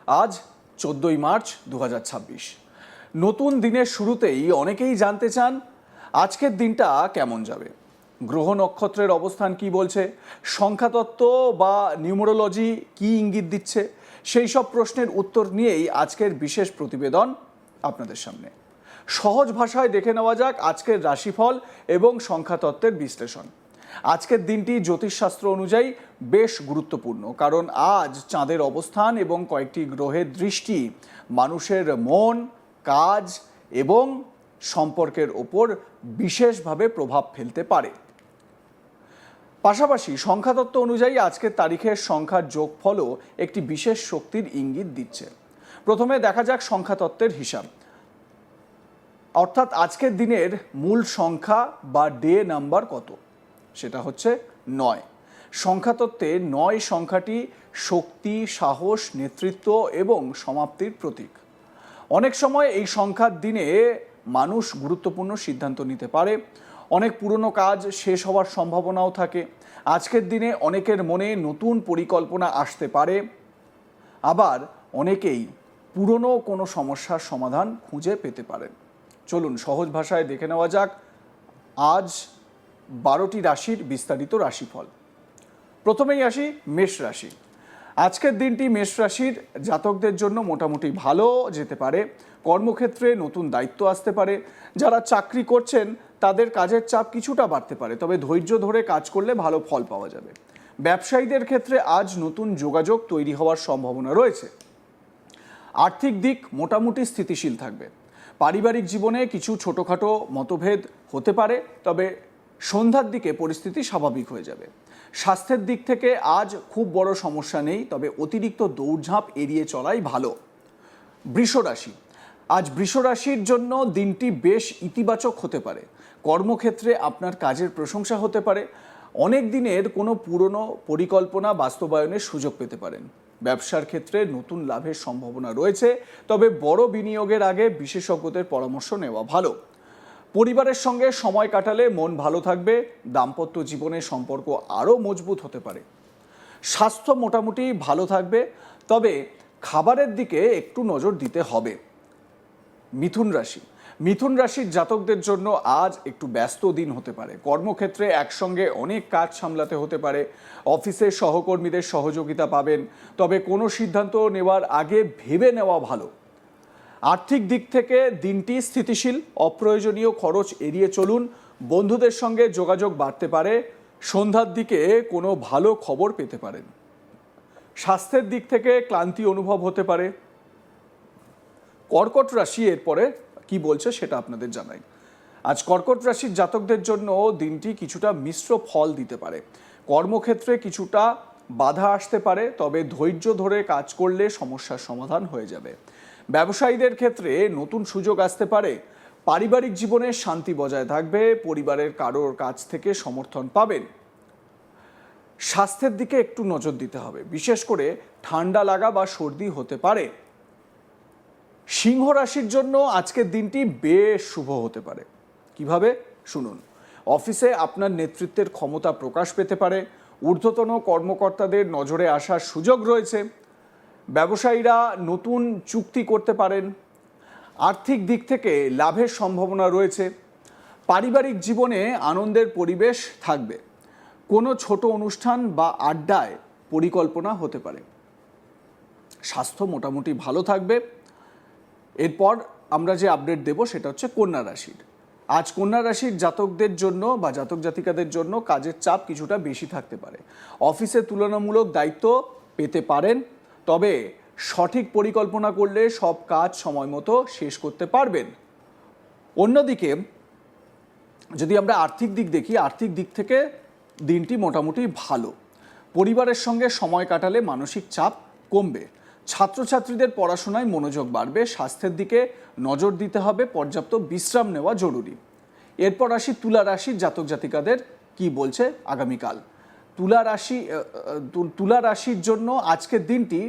আজ 14ই মার্চ 2026। নতুন দিনের শুরুতেই অনেকেই জানতে চান আজকের দিনটা কেমন যাবে। গ্রহ নক্ষত্রের অবস্থান কি বলছে, সংখ্যাতত্ত্ব বা নিউমেরোলজি কি ইঙ্গিত দিচ্ছে, সেই সব প্রশ্নের উত্তর নিয়েই আজকের বিশেষ প্রতিবেদন আপনাদের সামনে। সহজ ভাষায় দেখে নেওয়া যাক আজকের রাশিফল এবং সংখ্যাতত্ত্বের বিশ্লেষণ। আজকের দিনটি জ্যোতিষশাস্ত্র অনুযায়ী বেশ গুরুত্বপূর্ণ, কারণ আজ চাঁদের অবস্থান এবং কয়েকটি গ্রহের দৃষ্টি মানুষের মন, কাজ এবং সম্পর্কের ওপর বিশেষভাবে প্রভাব ফেলতে পারে। পাশাপাশি সংখ্যাতত্ত্ব অনুযায়ী আজকের তারিখের সংখ্যার যোগফলও একটি বিশেষ শক্তির ইঙ্গিত দিচ্ছে। প্রথমে দেখা যাক সংখ্যাতত্ত্বের হিসাব, অর্থাৎ আজকের দিনের মূল সংখ্যা বা ডে নাম্বার কত, সেটা হচ্ছে 9। সংখ্যাতত্ত্বে 9 সংখ্যাটি শক্তি, সাহস, নেতৃত্ব এবং সমাপ্তির প্রতীক। অনেক সময় এই সংখ্যার দিনে মানুষ গুরুত্বপূর্ণ সিদ্ধান্ত নিতে পারে, অনেক পুরনো কাজ শেষ হওয়ার সম্ভাবনাও থাকে। আজকের দিনে অনেকের মনে নতুন পরিকল্পনা আসতে পারে, আবার অনেকেই পুরনো কোনো সমস্যার সমাধান খুঁজে পেতে পারেন। চলুন সহজ ভাষায় দেখে নেওয়া যাক আজ 12টি রাশির বিস্তারিত রাশিফল। প্রথমেই আসি মেষ রাশি। আজকের দিনটি মেষ রাশির জাতকদের জন্য মোটামুটি ভালো যেতে পারে। কর্মক্ষেত্রে নতুন দায়িত্ব আসতে পারে। যারা চাকরি করছেন তাদের কাজের চাপ কিছুটা বাড়তে পারে, তবে ধৈর্য ধরে কাজ করলে ভালো ফল পাওয়া যাবে। ব্যবসায়ীদের ক্ষেত্রে আজ নতুন যোগাযোগ তৈরি হওয়ার সম্ভাবনা রয়েছে। আর্থিক দিক মোটামুটি স্থিতিশীল থাকবে। পারিবারিক জীবনে কিছু ছোটোখাটো মতভেদ হতে পারে, তবে সন্ধ্যার দিকে পরিস্থিতি স্বাভাবিক হয়ে যাবে। স্বাস্থ্যের দিক থেকে আজ খুব বড় সমস্যা নেই, তবে অতিরিক্ত দৌড়ঝাঁপ এড়িয়ে চলাই ভালো। বৃষ রাশি। আজ বৃষ রাশির জন্য দিনটি বেশ ইতিবাচক হতে পারে। কর্মক্ষেত্রে আপনার কাজের প্রশংসা হতে পারে। অনেক দিনের কোনো পুরনো পরিকল্পনা বাস্তবায়নের সুযোগ পেতে পারেন। ব্যবসার ক্ষেত্রে নতুন লাভের সম্ভাবনা রয়েছে, তবে বড় বিনিয়োগের আগে বিশেষজ্ঞদের পরামর্শ নেওয়া ভালো। পরিবারের সঙ্গে সময় কাটালে মন ভালো থাকবে। দাম্পত্য জীবনের সম্পর্ক আরও মজবুত হতে পারে। স্বাস্থ্য মোটামুটি ভালো থাকবে, তবে খাবারের দিকে একটু নজর দিতে হবে। মিথুন রাশি। মিথুন রাশির জাতকদের জন্য আজ একটু ব্যস্ত দিন হতে পারে। কর্মক্ষেত্রে একসঙ্গে অনেক কাজ সামলাতে হতে পারে। অফিসের সহকর্মীদের সহযোগিতা পাবেন, তবে কোনো সিদ্ধান্ত নেওয়ার আগে ভেবে নেওয়া ভালো। আর্থিক দিক থেকে দিনটি স্থিতিশীল। অপ্রয়োজনীয় খরচ এড়িয়ে চলুন। বন্ধুদের সঙ্গে যোগাযোগ বাড়তে পারে। সন্ধ্যার দিকে কোনো ভালো খবর পেতে পারেন। স্বাস্থ্যের দিক থেকে ক্লান্তি অনুভব হতে পারে। কর্কট রাশি এরপরে কি বলছে সেটা আপনাদের জানাই। আজ কর্কট রাশির জাতকদের জন্য দিনটি কিছুটা মিশ্র ফল দিতে পারে। কর্মক্ষেত্রে কিছুটা বাধা আসতে পারে, তবে ধৈর্য ধরে কাজ করলে সমস্যার সমাধান হয়ে যাবে। ব্যবসায়ীদের ক্ষেত্রে নতুন সুযোগ আসতে পারে। পারিবারিক জীবনে শান্তি বজায় থাকবে। পরিবারের কারোর কাছ থেকে সমর্থন পাবেন। স্বাস্থ্যের দিকে একটু নজর দিতে হবে, বিশেষ করে ঠান্ডা লাগা বা সর্দি হতে পারে। সিংহ রাশির জন্য আজকের দিনটি বেশ শুভ হতে পারে। কিভাবে শুনুন। অফিসে আপনার নেতৃত্বের ক্ষমতা প্রকাশ পেতে পারে। ঊর্ধ্বতন কর্মকর্তাদের নজরে আসার সুযোগ রয়েছে। ব্যবসায়ীরা নতুন চুক্তি করতে পারেন। আর্থিক দিক থেকে লাভের সম্ভাবনা রয়েছে। পারিবারিক জীবনে আনন্দের পরিবেশ থাকবে। কোনো ছোট অনুষ্ঠান বা আড্ডায় পরিকল্পনা হতে পারে। স্বাস্থ্য মোটামুটি ভালো থাকবে। এরপর আমরা যে আপডেট দেব সেটা হচ্ছে কন্যা রাশির। আজ কন্যা রাশির জাতকদের জন্য বা জাতক জাতিকাদের জন্য কাজের চাপ কিছুটা বেশি থাকতে পারে। অফিসে তুলনামূলক দায়িত্ব পেতে পারেন, তবে সঠিক পরিকল্পনা করলে সব কাজ সময় মতো শেষ করতে পারবেন। অন্যদিকে যদি আমরা আর্থিক দিক দেখি, আর্থিক দিক থেকে দিনটি মোটামুটি ভালো। পরিবারের সঙ্গে সময় কাটালে মানসিক চাপ কমবে। ছাত্রছাত্রীদের পড়াশোনায় মনোযোগ বাড়বে। স্বাস্থ্যের দিকে নজর দিতে হবে। পর্যাপ্ত বিশ্রাম নেওয়া জরুরি। এরপর আসি তুলা রাশির জাতক জাতিকাদের কি বলছে আগামীকাল। তুলা রাশির জন্য আজকের দিনটি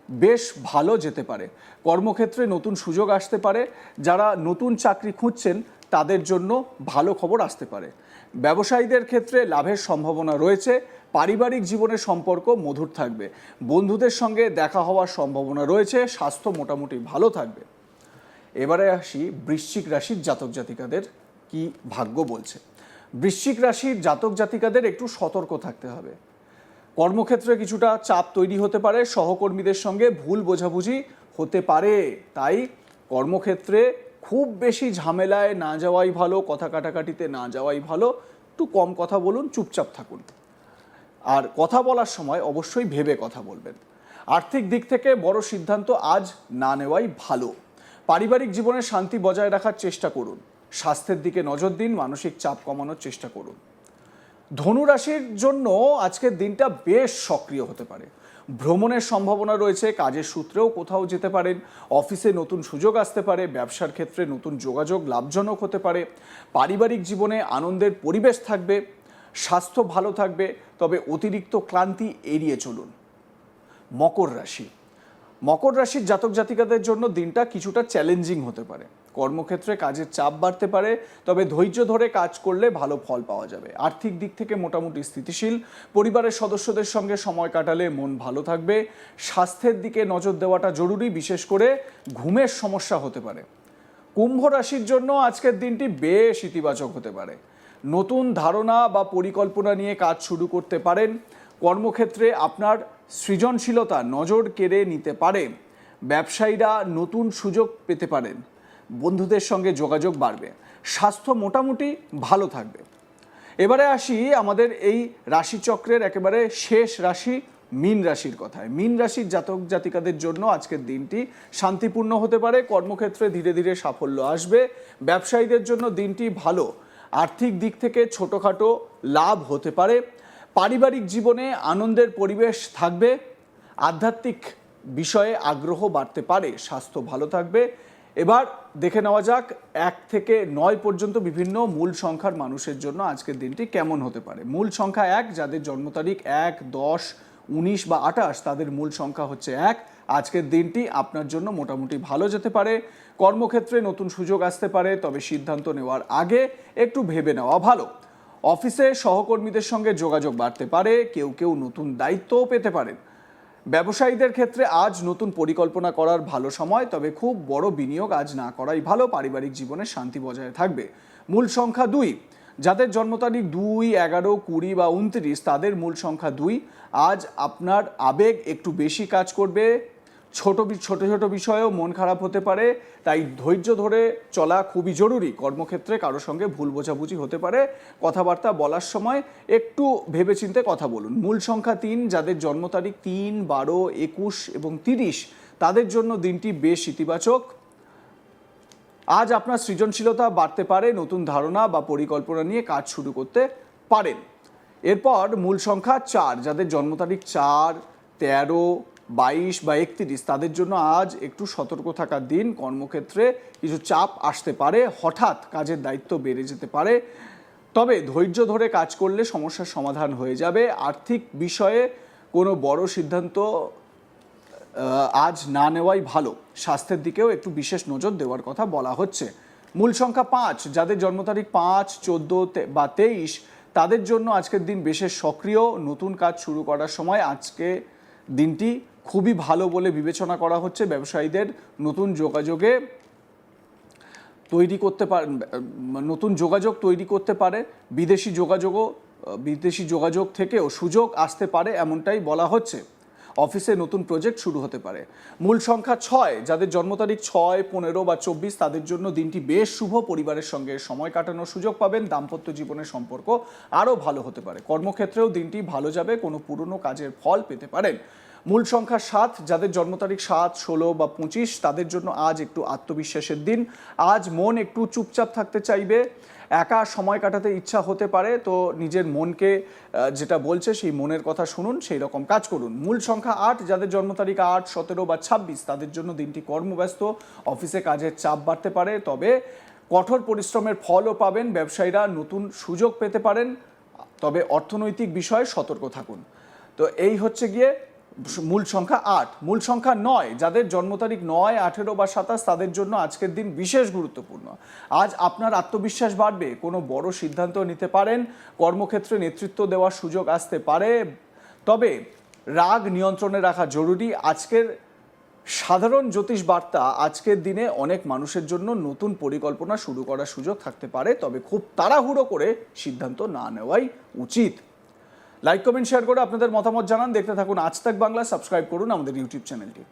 বেশ ভালো যেতে পারে। কর্মক্ষেত্রে নতুন সুযোগ আসতে পারে। যারা নতুন চাকরি খুঁজছেন তাদের জন্য ভালো খবর আসতে পারে। ব্যবসায়ীদের ক্ষেত্রে লাভের সম্ভাবনা রয়েছে। পারিবারিক জীবনের সম্পর্ক মধুর থাকবে, বন্ধুদের সঙ্গে দেখা হওয়ার সম্ভাবনা রয়েছে, স্বাস্থ্য মোটামুটি ভালো থাকবে। এবারে আসি বৃশ্চিক রাশির জাতক জাতিকাদের কি ভাগ্য বলছে। বৃশ্চিক রাশির জাতক জাতিকাদের একটু সতর্ক থাকতে হবে। কর্মক্ষেত্রে কিছুটা চাপ তৈরি হতে পারে, সহকর্মীদের সঙ্গে ভুল বোঝাবুঝি হতে পারে, তাই কর্মক্ষেত্রে খুব বেশি ঝামেলায় না যাওয়াই ভালো, কথা কাটাকাটিতে না যাওয়াই ভালো। একটু কম কথা বলুন, চুপচাপ থাকুন, আর কথা বলার সময় অবশ্যই ভেবে কথা বলবেন। আর্থিক দিক থেকে বড় সিদ্ধান্ত আজ না নেওয়াই ভালো। পারিবারিক জীবনে শান্তি বজায় রাখার চেষ্টা করুন, স্বাস্থ্যের দিকে নজর দিন, মানসিক চাপ কমানোর চেষ্টা করুন। ধনু রাশির জন্য আজকের দিনটা বেশ সক্রিয় হতে পারে। ভ্রমণের সম্ভাবনা রয়েছে, কাজের সূত্রেও কোথাও যেতে পারেন, অফিসে নতুন সুযোগ আসতে পারে, ব্যবসার ক্ষেত্রে নতুন যোগাযোগ লাভজনক হতে পারে, পারিবারিক জীবনে আনন্দের পরিবেশ থাকবে, স্বাস্থ্য ভালো থাকবে, তবে অতিরিক্ত ক্লান্তি এড়িয়ে চলুন। মকর রাশি, মকর রাশির জাতক জাতিকাদের জন্য দিনটা কিছুটা চ্যালেঞ্জিং হতে পারে। কর্মক্ষেত্রে কাজের চাপ বাড়তে পারে, তবে ধৈর্য ধরে কাজ করলে ভালো ফল পাওয়া যাবে। আর্থিক দিক থেকে মোটামুটি স্থিতিশীল, পরিবারের সদস্যদের সঙ্গে সময় কাটালে মন ভালো থাকবে। স্বাস্থ্যের দিকে নজর দেওয়াটা জরুরি, বিশেষ করে ঘুমের সমস্যা হতে পারে। কুম্ভ রাশির জন্য আজকের দিনটি বেশ ইতিবাচক হতে পারে। নতুন ধারণা বা পরিকল্পনা নিয়ে কাজ শুরু করতে পারেন। কর্মক্ষেত্রে আপনার সৃজনশীলতা নজর কেড়ে নিতে পারে। ব্যবসায়ীরা নতুন সুযোগ পেতে পারেন। বন্ধুদের সঙ্গে যোগাযোগ বাড়বে। স্বাস্থ্য মোটামুটি ভালো থাকবে। এবারে আসি আমাদের এই রাশিচক্রের একেবারে শেষ রাশি মীন রাশির কথায়। মীন রাশির জাতক জাতিকাদের জন্য আজকের দিনটি শান্তিপূর্ণ হতে পারে। কর্মক্ষেত্রে ধীরে ধীরে সাফল্য আসবে। ব্যবসায়ীদের জন্য দিনটি ভালো। আর্থিক দিক থেকে ছোটোখাটো লাভ হতে পারে। পারিবারিক জীবনে আনন্দের পরিবেশ থাকবে। আধ্যাত্মিক বিষয়ে আগ্রহ বাড়তে পারে। স্বাস্থ্য ভালো থাকবে। এবার দেখে নেওয়া যাক 1 থেকে 9 পর্যন্ত বিভিন্ন মূল সংখ্যার মানুষের জন্য আজকের দিনটি কেমন হতে পারে। মূল সংখ্যা 1, যাদের জন্ম তারিখ 1, 10, 19 বা 28, তাদের মূল সংখ্যা হচ্ছে 1। আজকের দিনটি আপনার জন্য মোটামুটি ভালো যেতে পারে। কর্মক্ষেত্রে নতুন সুযোগ আসতে পারে, তবে সিদ্ধান্ত নেওয়ার আগে একটু ভেবে নেওয়া ভালো। অফিসে সহকর্মীদের সঙ্গে যোগাযোগ বাড়তে পারে। কেউ কেউ নতুন দায়িত্বও পেতে পারেন। ব্যবসায়ীদের ক্ষেত্রে আজ নতুন পরিকল্পনা করার ভালো সময়, তবে খুব বড় বিনিয়োগ আজ না করাই ভালো। পারিবারিক জীবনে শান্তি বজায় থাকবে। মূল সংখ্যা 2, যাদের জন্ম তারিখ 2, 11, 20 বা 29, তাদের মূল সংখ্যা 2। আজ আপনার আবেগ একটু বেশি কাজ করবে। ছোট ছোট বিষয়েও মন খারাপ হতে পারে, তাই ধৈর্য ধরে চলা খুবই জরুরি। কর্মক্ষেত্রে কারোর সঙ্গে ভুল বোঝাবুঝি হতে পারে। কথাবার্তা বলার সময় একটু ভেবেচিন্তে কথা বলুন। মূল সংখ্যা 3, যাদের জন্ম তারিখ 3, 12, 21 এবং 30, তাদের জন্য দিনটি বেশ ইতিবাচক। আজ আপনার সৃজনশীলতা বাড়তে পারে। নতুন ধারণা বা পরিকল্পনা নিয়ে কাজ শুরু করতে পারেন। এরপর মূল সংখ্যা 4, যাদের জন্ম তারিখ 4, 13, 22 বা 31, তাদের জন্য আজ একটু সতর্ক থাকার দিন। কর্মক্ষেত্রে কিছু চাপ আসতে পারে। হঠাৎ কাজের দায়িত্ব বেড়ে যেতে পারে, তবে ধৈর্য ধরে কাজ করলে সমস্যার সমাধান হয়ে যাবে। আর্থিক বিষয়ে কোনো বড় সিদ্ধান্ত আজ না নেওয়াই ভালো। স্বাস্থ্যের দিকেও একটু বিশেষ নজর দেওয়ার কথা বলা হচ্ছে। মূল সংখ্যা 5, যাদের জন্ম তারিখ 5, 14 বা 23, তাদের জন্য আজকের দিন বিশেষ সক্রিয়। নতুন কাজ শুরু করার সময় আজকে দিনটি খুবই ভালো বলে বিবেচনা করা হচ্ছে। ব্যবসায়ীদের নতুন যোগাযোগ তৈরি করতে পারে। বিদেশি যোগাযোগ থেকেও সুযোগ আসতে পারে, এমনটাই বলা হচ্ছে। অফিসে নতুন প্রজেক্ট শুরু হতে পারে। মূল সংখ্যা 6, যাদের জন্ম তারিখ 6, 15 বা 24, তাদের জন্য দিনটি বেশ শুভ। পরিবারের সঙ্গে সময় কাটানোর সুযোগ পাবেন। দাম্পত্য জীবনের সম্পর্ক আরও ভালো হতে পারে। কর্মক্ষেত্রেও দিনটি ভালো যাবে। কোনো পুরনো কাজের ফল পেতে পারেন। মূল সংখ্যা 7, যাদের জন্ম তারিখ 7, 16 বা 25, তাদের জন্য আজ একটু আত্মবিশ্বাসের দিন। আজ মন একটু চুপচাপ থাকতে চাইবে। একা সময় কাটাতে ইচ্ছা হতে পারে, তো নিজের মনকে যেটা বলছে সেই মনের কথা শুনুন, সেই রকম কাজ করুন। মূল সংখ্যা 8, যাদের জন্ম তারিখ 8, 17 বা 26, তাদের জন্য দিনটি কর্মব্যস্ত। অফিসে কাজের চাপ বাড়তে পারে, তবে কঠোর পরিশ্রমের ফলও পাবেন। ব্যবসায়ীরা নতুন সুযোগ পেতে পারেন, তবে অর্থনৈতিক বিষয়ে সতর্ক থাকুন। তো এই হচ্ছে গিয়ে মূল সংখ্যা 8, মূল সংখ্যা 9, যাদের জন্ম তারিখ 9, 18 বা 27 তাদের জন্য আজকের দিন বিশেষ গুরুত্বপূর্ণ। আজ আপনার আত্মবিশ্বাস বাড়বে, কোনো বড় সিদ্ধান্ত নিতে পারেন, কর্মক্ষেত্রে নেতৃত্ব দেওয়ার সুযোগ আসতে পারে। তবে রাগ নিয়ন্ত্রণে রাখা জরুরি। আজকের সাধারণ জ্যোতিষ বার্তা আজকের দিনে অনেক মানুষের জন্য নতুন পরিকল্পনা শুরু করার সুযোগ থাকতে পারে, তবে খুব তাড়াহুড়ো করে সিদ্ধান্ত না নেওয়াই উচিত। লাইক, কমেন্ট, শেয়ার করে আপনাদের মতামত জানান। দেখতে থাকুন আজ তাক বাংলা। সাবস্ক্রাইব করুন আমাদের ইউটিউব চ্যানেলটি।